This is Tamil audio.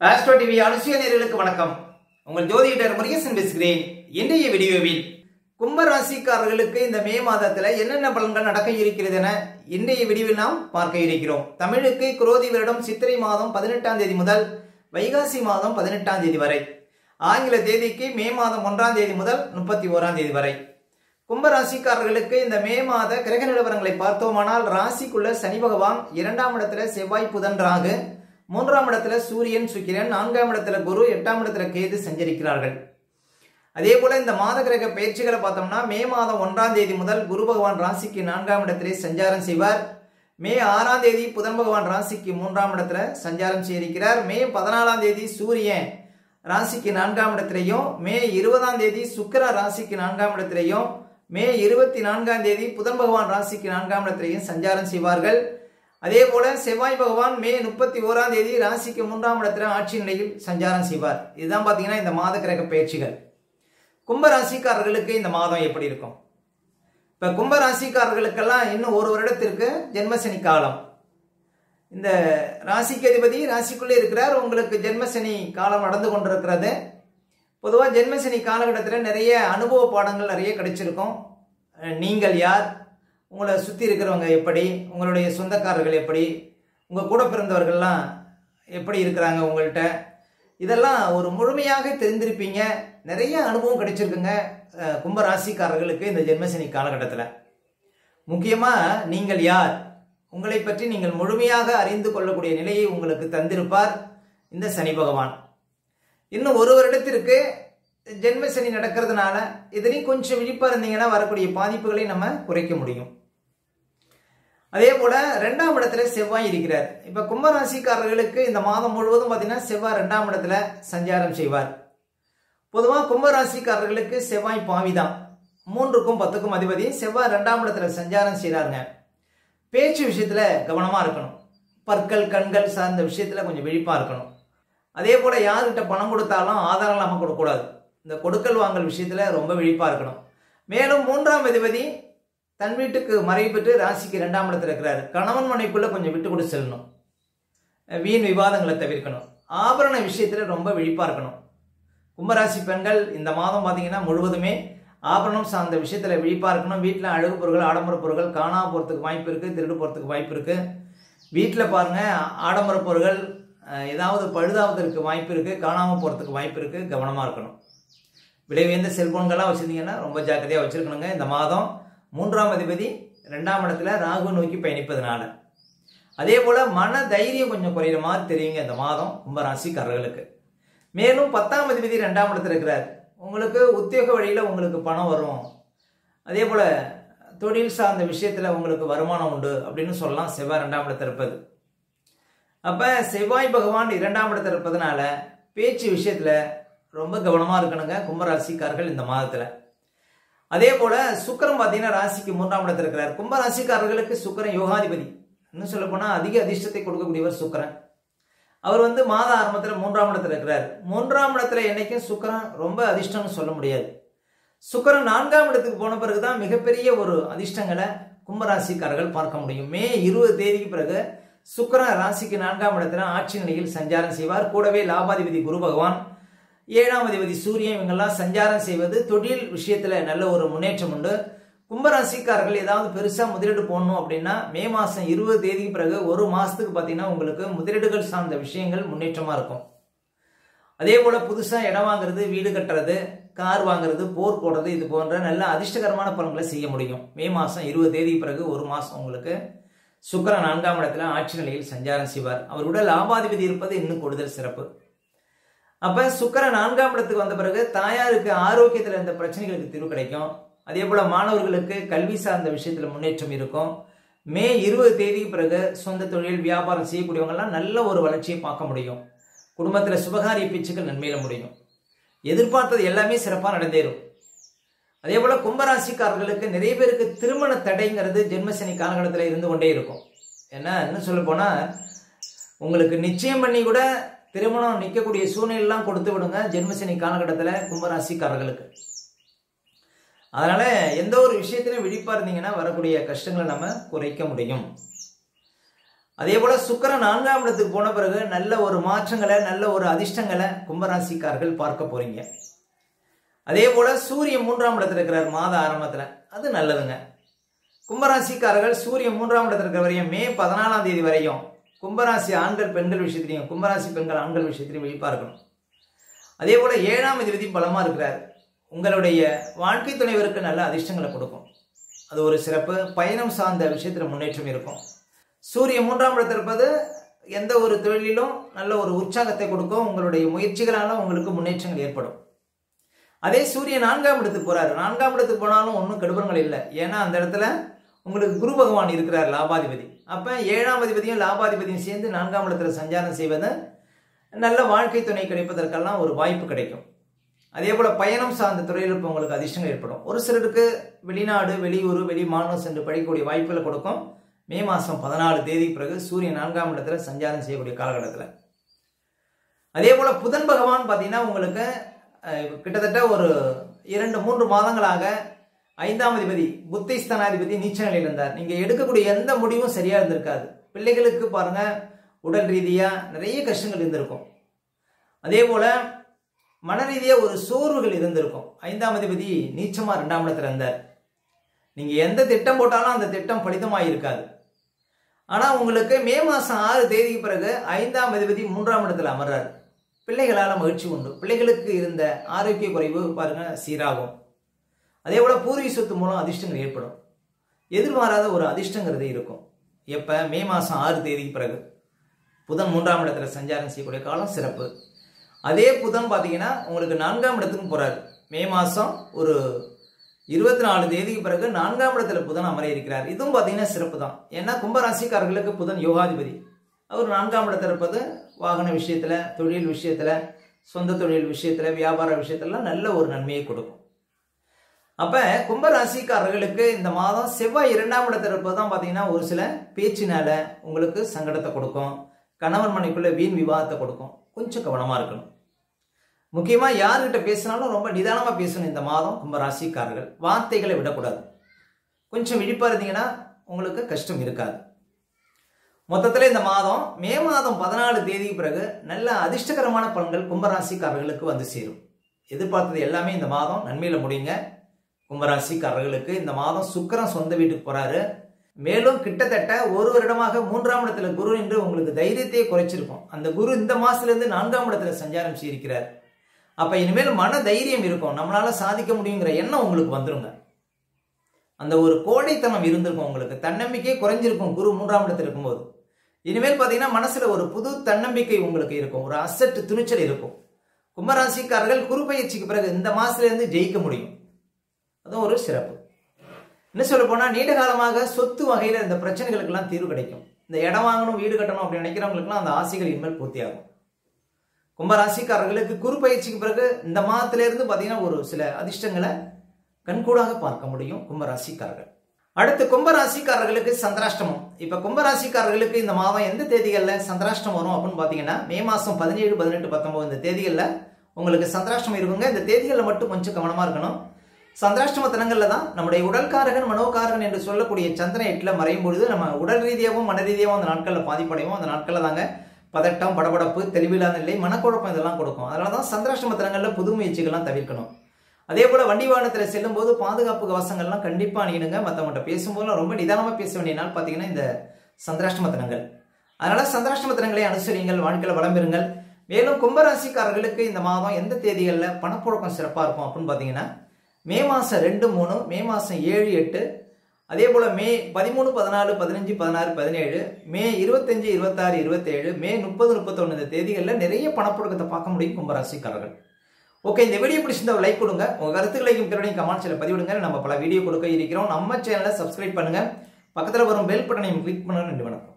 ஆஸ்ட்ரோ டிவி அனுசிய நேயர்களுக்கு வணக்கம். உங்கள் ஜோதிடர் முருகேசன் பேசுகிறேன். இன்றைய வீடியோவில் கும்ப ராசிக்காரர்களுக்கு இந்த மே மாதத்துல என்னென்ன பலன்கள் நடக்க இருக்கிறது என இன்றைய வீடியோவில் நாம் பார்க்க இருக்கிறோம். தமிழுக்கு குரோதி வருடம் சித்திரை மாதம் 18ஆம் தேதி முதல் வைகாசி மாதம் 18ஆம் தேதி வரை, ஆங்கில தேதிக்கு மே மாதம் 1ஆம் தேதி முதல் 31ஆம் தேதி வரை. கும்ப ராசிக்காரர்களுக்கு இந்த மே மாத கிரக நிலவரங்களை பார்த்தோமானால், ராசிக்குள்ள சனி பகவான், 2ஆம் இடத்துல செவ்வாய் புதன் ராகு, 3ஆம் இடத்துல சூரியன் சுக்கிரன், 4ஆம் இடத்துல குரு, 8ஆம் இடத்துல கேது சஞ்சரிக்கிறார்கள். அதே போல இந்த மாத கிரக பயிற்சிகளை பார்த்தோம்னா, மே மாதம் 1ஆம் தேதி முதல் குரு பகவான் ராசிக்கு 4ஆம் இடத்திலே சஞ்சாரம் செய்வார். மே 6ஆம் தேதி புதன் பகவான் ராசிக்கு 3ஆம் இடத்துல சஞ்சாரம் செய்திருக்கிறார். மே 14ஆம் தேதி சூரியன் ராசிக்கு 4ஆம் இடத்திலையும், மே 20ஆம் தேதி சுக்கிர ராசிக்கு 4ஆம் இடத்திலையும், மே 24ஆம் தேதி புதன் பகவான் ராசிக்கு 4ஆம் இடத்திலையும் சஞ்சாரம் செய்வார்கள். அதே போல செவ்வாய் பகவான் மே 31ஆம் தேதி ராசிக்கு 3ஆம் இடத்துல ஆட்சி நிலையில் சஞ்சாரம் செய்வார். இதுதான் பாத்தீங்கன்னா இந்த மாத கிரக பயிற்சிகள். கும்ப ராசிக்காரர்களுக்கு இந்த மாதம் எப்படி இருக்கும்? இப்ப கும்ப ராசிக்காரர்களுக்கெல்லாம் இன்னும் ஒரு வருடத்திற்கு ஜென்மசனி காலம். இந்த ராசிக்கு அதிபதி ராசிக்குள்ளே இருக்கிறார். உங்களுக்கு ஜென்மசனி காலம் நடந்து கொண்டிருக்கிறது. பொதுவாக ஜென்மசனி காலகட்டத்தில் நிறைய அனுபவ பாடங்கள் நிறைய கிடைச்சிருக்கும். நீங்கள் யார், உங்களை சுற்றி இருக்கிறவங்க எப்படி, உங்களுடைய சொந்தக்காரர்கள் எப்படி, உங்கள் கூட பிறந்தவர்கள்லாம் எப்படி இருக்கிறாங்க உங்கள்கிட்ட, இதெல்லாம் ஒரு முழுமையாக தெரிந்திருப்பீங்க. நிறைய அனுபவம் கிடைச்சிருக்குங்க கும்பராசிக்காரர்களுக்கு இந்த ஜென்மசனி காலகட்டத்தில். முக்கியமாக நீங்கள் யார், உங்களை பற்றி நீங்கள் முழுமையாக அறிந்து கொள்ளக்கூடிய நிலையை உங்களுக்கு தந்திருப்பார் இந்த சனி பகவான். இன்னும் ஒரு வருடத்திற்கு ஜென்மசனி நடக்கிறதுனால இதுலையும் கொஞ்சம் விழிப்பாக இருந்தீங்கன்னா வரக்கூடிய பாதிப்புகளை நம்ம குறைக்க முடியும். அதே போல 2ஆம் இடத்துல செவ்வாய் இருக்கிறார். இப்ப கும்பராசிக்காரர்களுக்கு இந்த மாதம் முழுவதும் பார்த்தீங்கன்னா செவ்வாய் 2ஆம் இடத்துல சஞ்சாரம் செய்வார். பொதுவாக கும்பராசிக்காரர்களுக்கு செவ்வாய் பாவிதான். 3க்கும் 10க்கும் அதிபதி. செவ்வாய் 2ஆம் இடத்துல சஞ்சாரம் செய்கிறாருங்க. பேச்சு விஷயத்துல கவனமா இருக்கணும். பற்கள் கண்கள் சார்ந்த விஷயத்துல கொஞ்சம் விழிப்பா இருக்கணும். அதே போல யாருக்கிட்ட பணம் கொடுத்தாலும் ஆதாரம் இல்லாமல் கொடுக்கக்கூடாது. இந்த கொடுக்கல் வாங்கல் விஷயத்துல ரொம்ப விழிப்பா இருக்கணும். மேலும் 3ஆம் அதிபதி தன் வீட்டுக்கு மறைவு பெற்று ராசிக்கு 2ஆம் இடத்துல இருக்கிறாரு. கணவன் மனைக்குள்ள கொஞ்சம் விட்டு கொடுத்து செல்லணும். வீண் விவாதங்களை தவிர்க்கணும். ஆபரண விஷயத்துல ரொம்ப விழிப்பா இருக்கணும். கும்பராசி பெண்கள் இந்த மாதம் பார்த்தீங்கன்னா முழுவதுமே ஆபரணம் சார்ந்த விஷயத்துல விழிப்பா இருக்கணும். வீட்டில் அழகு பொருட்கள் ஆடம்பர பொருட்கள் காணாம போறதுக்கு வாய்ப்பு இருக்கு, திருடு போறதுக்கு வாய்ப்பு இருக்கு. வீட்டில் பாருங்க ஆடம்பர பொருட்கள் ஏதாவது பழுதாவதற்கு வாய்ப்பு இருக்கு, காணாம போறதுக்கு வாய்ப்பு இருக்கு. கவனமா இருக்கணும். விலை உயர்ந்த செல்போன்கள்லாம் வச்சிருந்தீங்கன்னா ரொம்ப ஜாக்கிரதையா வச்சிருக்கணுங்க. இந்த மாதம் 3ஆம் அதிபதி 2ஆம் இடத்துல ராகு நோக்கி பயணிப்பதனால. அதே போல மன தைரியம் கொஞ்சம் குறையிற மாதிரி தெரியுங்க இந்த மாதம் கும்பராசிக்காரர்களுக்கு. மேலும் 10ஆம் அதிபதி 2ஆம் இடத்துல இருக்கிறார். உங்களுக்கு உத்தியோக வழியில உங்களுக்கு பணம் வரும். அதே போல தொழில் சார்ந்த விஷயத்துல உங்களுக்கு வருமானம் உண்டு அப்படின்னு சொல்லலாம். செவ்வாய் 2ஆம் இடத்துல இருப்பது. அப்ப செவ்வாய் பகவான் 2ஆம் இடத்துல இருப்பதனால பேச்சு விஷயத்துல ரொம்ப கவனமா இருக்கணுங்க கும்பராசிக்காரர்கள் இந்த மாதத்துல. அதே போல சுக்கிரன் பார்த்தீங்கன்னா ராசிக்கு 3ஆம் இடத்துல இருக்கிறார். கும்ப ராசிக்காரர்களுக்கு சுக்கிரன் யோகாதிபதி. இன்னும் சொல்ல போனா அதிக அதிர்ஷ்டத்தை கொடுக்கக்கூடியவர் சுக்கிரன். அவர் மாத ஆரம்பத்தில் 3ஆம் இடத்துல இருக்கிறார். 3ஆம் இடத்துல என்னைக்கும் சுக்கிரன் ரொம்ப அதிர்ஷ்டம்னு சொல்ல முடியாது. சுக்கிரன் 4ஆம் இடத்துக்கு போன பிறகுதான் மிகப்பெரிய ஒரு அதிர்ஷ்டங்களை கும்பராசிக்காரர்கள் பார்க்க முடியும். மே 20 தேதிக்கு பிறகு சுக்கிரன் ராசிக்கு 4ஆம் இடத்துல ஆட்சி நிலையில் சஞ்சாரம் செய்வார். கூடவே லாபாதிபதி குரு பகவான், 7ஆம் அதிபதி சூரியன் இவங்கெல்லாம் சஞ்சாரம் செய்வது தொழில் விஷயத்துல நல்ல ஒரு முன்னேற்றம் உண்டு. கும்பராசிக்காரர்கள் ஏதாவது பெருசா முதலீடு போடணும் அப்படின்னா மே மாசம் 20 தேதிக்கு பிறகு ஒரு மாசத்துக்கு பார்த்தீங்கன்னா உங்களுக்கு முதலீடுகள் சார்ந்த விஷயங்கள் முன்னேற்றமா இருக்கும். அதே போல புதுசா இடம் வாங்குறது, வீடு கட்டுறது, கார் வாங்குறது, போர் போடுறது, இது போன்ற நல்ல அதிர்ஷ்டகரமான பலன்களை செய்ய முடியும். மே மாசம் 20 தேதிக்கு பிறகு ஒரு மாசம் உங்களுக்கு சுக்கிரன் 4ஆம் இடத்துல ஆட்சி நிலையில் சஞ்சாரம் செய்வார். அவருடைய லாபாதிபதி இருப்பது இன்னும் கூடுதல் சிறப்பு. அப்ப சுக்கிரன் 4ஆம் இடத்துக்கு வந்த பிறகு தாயாருக்கு ஆரோக்கியத்தில் இருந்த பிரச்சனைகளுக்கு தீர்வு கிடைக்கும். அதே போல மாணவர்களுக்கு கல்வி சார்ந்த விஷயத்துல முன்னேற்றம் இருக்கும். மே 20 தேதிக்கு பிறகு சொந்த தொழில் வியாபாரம் செய்யக்கூடியவங்க எல்லாம் நல்ல ஒரு வளர்ச்சியை பார்க்க முடியும். குடும்பத்துல சுபகாரிய பேச்சுக்கள் நன்மையில முடியும். எதிர்பார்த்தது எல்லாமே சிறப்பா நடந்தேறும். அதே போல கும்பராசிக்காரர்களுக்கு நிறைய பேருக்கு திருமண தடைங்கிறது ஜென்மசனி காலகட்டத்தில் இருந்து கொண்டே இருக்கும். ஏன்னா இன்னும் சொல்ல போனா உங்களுக்கு நிச்சயம் பண்ணி கூட திருமணம் நிற்கக்கூடிய சூழ்நிலாம் கொடுத்து விடுங்க ஜென்மசனி காலகட்டத்தில் கும்பராசிக்காரர்களுக்கு. அதனால எந்த ஒரு விஷயத்திலும் விழிப்பா இருந்தீங்கன்னா வரக்கூடிய கஷ்டங்களை நம்ம குறைக்க முடியும். அதே போல சுக்கிரன் 4ஆம் இடத்துக்கு போன பிறகு நல்ல ஒரு மாற்றங்களை, நல்ல ஒரு அதிர்ஷ்டங்களை கும்பராசிக்காரர்கள் பார்க்க போறீங்க. அதே போல சூரியன் 3ஆம் இடத்துல இருக்கிறார் மாத ஆரம்பத்துல, அது நல்லதுங்க. கும்பராசிக்காரர்கள் சூரியன் 3ஆம் இடத்துல இருக்கிற வரையும் மே 14ஆம் தேதி வரையும் கும்பராசி ஆண்கள் பெண்கள் விஷயத்திலையும், கும்பராசி பெண்கள் ஆண்கள் விஷயத்திலையும் விழிப்பா இருக்கணும். அதே போல 7ஆம் அதிபதி பலமா இருக்கிறார். உங்களுடைய வாழ்க்கை துணைவருக்கு நல்ல அதிர்ஷ்டங்களை கொடுக்கும், அது ஒரு சிறப்பு. பயணம் சார்ந்த விஷயத்துல முன்னேற்றம் இருக்கும். சூரியன் 3ஆம் இடத்தில் இருப்பது எந்த ஒரு தொழிலிலும் நல்ல ஒரு உற்சாகத்தை கொடுக்கும். உங்களுடைய முயற்சிகளால உங்களுக்கு முன்னேற்றங்கள் ஏற்படும். அதே சூரியன் 4ஆம் இடத்துக்கு போறாரு. 4ஆம் இடத்துக்கு போனாலும் ஒன்றும் கெடுபங்கள் இல்லை. ஏன்னா அந்த இடத்துல உங்களுக்கு குரு பகவான் இருக்கிறார், லாபாதிபதி. அப்ப 7ஆம் அதிபதியும் லாபாதிபதியும் சேர்ந்து 4ஆம் இடத்துல சஞ்சாரம் செய்வது நல்ல வாழ்க்கை துணை கிடைப்பதற்கெல்லாம் ஒரு வாய்ப்பு கிடைக்கும். அதே போல பயணம் சார்ந்த துறையில் இப்போ உங்களுக்கு அதிர்ஷ்டங்கள் ஏற்படும். ஒரு சிலருக்கு வெளிநாடு, வெளியூர், வெளி மாநிலம் சென்று படிக்கக்கூடிய வாய்ப்புகளை கொடுக்கும். மே மாதம் 14 தேதி பிறகு சூரியன் 4ஆம் இடத்துல சஞ்சாரம் செய்யக்கூடிய காலகட்டத்தில். அதே போல புதன் பகவான் பார்த்தீங்கன்னா உங்களுக்கு கிட்டத்தட்ட ஒரு 2-3 மாதங்களாக 5ஆம் அதிபதி புத்தி ஸ்தானாதிபதி நீச்ச நிலையில் இருந்தார். நீங்க எடுக்கக்கூடிய எந்த முடிவும் சரியா இருந்திருக்காது. பிள்ளைகளுக்கு பாருங்க உடல் ரீதியா நிறைய கஷ்டங்கள் இருந்திருக்கும். அதே போல மன ரீதியா ஒரு சோர்வுகள் இருந்திருக்கும். 5ஆம் அதிபதி நீச்சமா 2ஆம் இடத்துல இருந்தார். நீங்க எந்த திட்டம் போட்டாலும் அந்த திட்டம் பலிதமாக இருக்காது. ஆனா உங்களுக்கு மே மாசம் 6 தேதிக்கு பிறகு 5ஆம் அதிபதி 3ஆம் இடத்துல அமர்றாரு. பிள்ளைகளால மகிழ்ச்சி உண்டு. பிள்ளைகளுக்கு இருந்த ஆரோக்கிய குறைவு பாருங்க சீராகும். அதே போல பூர்வீக சொத்து மூலம் அதிர்ஷ்டங்கள் ஏற்படும். எதிர்பாராத ஒரு அதிர்ஷ்டங்கிறது இருக்கும். எப்ப மே மாசம் 6 தேதிக்கு பிறகு புதன் 3ஆம் இடத்துல சஞ்சாரம் செய்யக்கூடிய காலம் சிறப்பு. அதே புதன் பாத்தீங்கன்னா உங்களுக்கு 4ஆம் இடத்துக்கும் போறாரு. மே மாசம் ஒரு 24 தேதிக்கு பிறகு 4ஆம் இடத்துல புதன் அமர இருக்கிறார். இதுவும் பாத்தீங்கன்னா சிறப்பு தான். ஏன்னா கும்பராசிக்காரர்களுக்கு புதன் யோகாதிபதி. அவர் 4ஆம் இடத்துல இருப்பது வாகன விஷயத்துல, தொழில் விஷயத்துல, சொந்த தொழில் விஷயத்துல, வியாபார விஷயத்துல நல்ல ஒரு நன்மையை கொடுக்கும். அப்ப கும்பராசிக்காரர்களுக்கு இந்த மாதம் செவ்வாய் 2ஆம் இடத்துல இருப்பதுதான் பாத்தீங்கன்னா ஒரு சில பேச்சினால உங்களுக்கு சங்கடத்தை கொடுக்கும். கணவன் மனைக்குள்ள வீண் விவாதத்தை கொடுக்கும். கொஞ்சம் கவனமா இருக்கணும். முக்கியமா யார்கிட்ட பேசினாலும் ரொம்ப நிதானமா பேசணும். இந்த மாதம் கும்பராசிக்காரர்கள் வார்த்தைகளை விடக்கூடாது. கொஞ்சம் விழிப்பா இருந்தீங்கன்னா உங்களுக்கு கஷ்டம் இருக்காது. மொத்தத்தில் இந்த மாதம் மே மாதம் 14 தேதிக்கு பிறகு நல்ல அதிர்ஷ்டகரமான பலன்கள் கும்பராசிக்காரர்களுக்கு வந்து சேரும். எதிர்பார்த்தது எல்லாமே இந்த மாதம் நன்மையில முடியுங்க. கும்பராசிக்காரர்களுக்கு இந்த மாதம் சுக்கிரன் சொந்த வீட்டுக்கு போறாரு. மேலும் கிட்டத்தட்ட ஒரு வருடமாக 3ஆம் இடத்துல குரு என்று உங்களுக்கு தைரியத்தையே குறைச்சிருக்கும். அந்த குரு இந்த மாசத்துல இருந்து 4ஆம் இடத்துல சஞ்சாரம் செய்திருக்கிறார். அப்ப இனிமேல் மன தைரியம் இருக்கும். நம்மளால சாதிக்க முடியுங்கிற எண்ணம் உங்களுக்கு வந்துருங்க. அந்த ஒரு கோடைத்தனம் இருந்திருக்கும். உங்களுக்கு தன்னம்பிக்கையே குறைஞ்சிருக்கும் குரு 3ஆம் இடத்துல இருக்கும்போது. இனிமேல் பாத்தீங்கன்னா மனசுல ஒரு புது தன்னம்பிக்கை உங்களுக்கு இருக்கும். ஒரு அசட்டு துணிச்சல் இருக்கும். கும்பராசிக்காரர்கள் குரு பயிற்சிக்கு பிறகு இந்த மாசத்துல இருந்து ஜெயிக்க முடியும். அதுவும் ஒரு சிறப்பு. என்ன சொல்ல போனா நீண்ட காலமாக சொத்து வகையில இந்த பிரச்சனைகளுக்கு எல்லாம் தீர்வு கிடைக்கும். இந்த இடம் வாங்கணும், வீடு கட்டணும் அப்படின்னு நினைக்கிறவங்களுக்குலாம் அந்த ஆசைகள் இனிமேல் பூர்த்தியாகும். கும்பராசிக்காரர்களுக்கு குரு பயிற்சிக்கு பிறகு இந்த மாதத்தில இருந்து பாத்தீங்கன்னா ஒரு சில அதிர்ஷ்டங்களை கண்கூடாக பார்க்க முடியும் கும்பராசிக்காரர்கள். அடுத்து கும்பராசிக்காரர்களுக்கு சந்திராஷ்டமம். இப்ப கும்பராசிக்காரர்களுக்கு இந்த மாதம் எந்த தேதிகள்ல சந்திராஷ்டம் வரும் அப்படின்னு பாத்தீங்கன்னா மே மாசம் 17, 18, 19 இந்த தேதிகள்ல உங்களுக்கு சந்திராஷ்டமம் இருக்குங்க. இந்த தேதிகள்ல மட்டும் கொஞ்சம் கவனமா இருக்கணும். சந்திராஷ்டம தினங்கள்ல தான் நம்முடைய உடல்காரகன் மனோகாரகன் என்று சொல்லக்கூடிய சந்திரன் 8ல மறையும் பொழுது நம்ம உடல் ரீதியாகவும் மன ரீதியாகவும் அந்த நாட்கள்ல பாதிப்படையும். அந்த நாட்கள்ல தாங்க பதட்டம், படபடப்பு, தெளிவில்லாத நிலை, மனக்குழப்பம் இதெல்லாம் கொடுக்கும். அதனாலதான் சந்திராஷ்டம தினங்கள்ல புது முயற்சிகள்லாம் தவிர்க்கணும். அதே போல வண்டி வாகனத்துல செல்லும் போது பாதுகாப்பு கவசங்கள்லாம் கண்டிப்பா அணியணுங்க. மற்றவங்கள்ட்ட பேசும்போது ரொம்ப நிதானமா பேச வேண்டிய நாள் பாத்தீங்கன்னா இந்த சந்திராஷ்டம தினங்கள். அதனால சந்திராஷ்டம தினங்களை அனுசரியுங்கள், வாழ்க்கையில வளம் பெறுங்கள். மேலும் கும்பராசிக்காரர்களுக்கு இந்த மாதம் எந்த தேதிகள்ல பணப்புழக்கம் சிறப்பா இருக்கும் அப்படின்னு பாத்தீங்கன்னா மே மாசம் 2, 3, மே மாசம் 7, 8, அதே போல மே 13, 14, 15, 16, 17, மே 25, 26, 27, மே 30, 31 இந்த தேதிகளில் நிறைய பணப்புழக்கத்தை பார்க்க முடியும் கும்பராசிக்காரர்கள். ஓகே, இந்த வீடியோ பிடிச்சிருந்தா லைக் கொடுங்க. உங்க கருத்துக்களையும் பிறனையும் கமெண்ட்ஸ்ல பதிவிடுங்க. நம்ம பல வீடியோ கொடுக்க இருக்கிறோம். நம்ம சேனலை சப்ஸ்கிரைப் பண்ணுங்க. பக்கத்தில் வரும் பெல் பட்டனையும் கிளிக் பண்ணுங்க. நன்றி, வணக்கம்.